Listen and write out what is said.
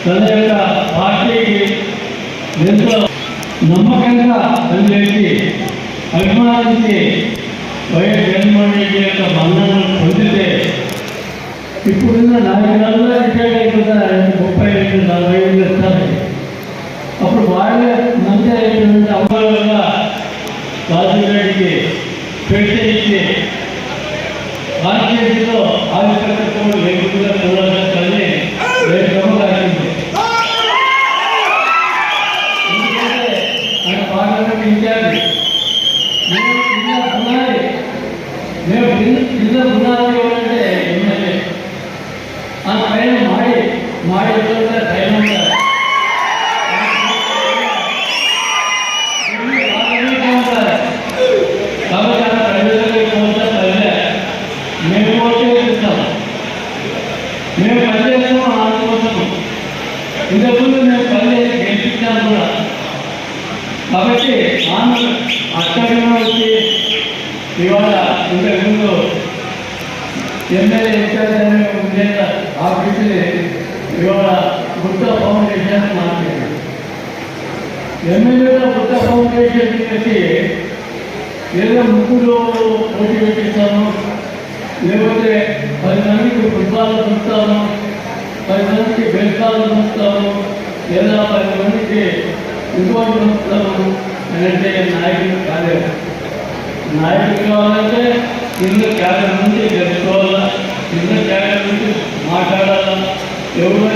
తన యొక్క పార్టీకి ఎంతో నమ్మకంగా పనిచేసి అభిమానించి వైఎస్ జగన్మోహన్ రెడ్డి యొక్క మన్ననలు పొందితే ఇప్పుడున్న నాయకులలో రిటైర్ అయిపోతారు 35-40 ఇస్తారు. అప్పుడు వాళ్ళే మంచి అయినటువంటి అమ్మాయిలుగా రాజుగారికి పెట్టించి కాన్స్టిట్యూన్సీలో ఆధిపత్యం లేకుండా చూడాలని క్రమం రాసింది. ఎందుకంటే ఆయన పార్లమెంట్ ఇన్ఛార్జ్ మేము కింద బునాది ఎవరంటే ఎమ్మెల్యే ఆ పైన మాడి ఎవరంటే పైన ఉంటారు. కాబట్టి ఆ ప్రజలకు పోతే పల్లె మేము పోతే ఇస్తాం, మేము పనిచేస్తాము అందుకోసము. ఇంతకుముందు మేము పనిచేసి గెలిపించాము కూడా. కాబట్టి ఆమె అక్కడి వచ్చి ఇవాళ ఇంతకుముందు ఎమ్మెల్యే ఇన్ఛార్జ్ అనే ఉండేట ఆఫీసుని ఇవాళ బుద్ధ ఫౌండేషన్ మాట్లాడారు. ఎమ్మెల్యేలో బుద్ధ ఫౌండేషన్ వచ్చి ఏదో ముగ్గురు పోటీ పెట్టిస్తాను, లేకపోతే 10 మందికి ఫుట్బాల్ చూస్తాను, 10 మందికి బెల్కాలు చూస్తాను, లేదా 10 మందికి ఇంకోటి చూస్తాను అంటే నాయకులు కాలేదు. నాయకులు కావాలంటే కింద క్యాడర్ నుంచి తెలుసుకోవాలా, కింద క్యాడర్ నుంచి మాట్లాడాలా, ఎవరు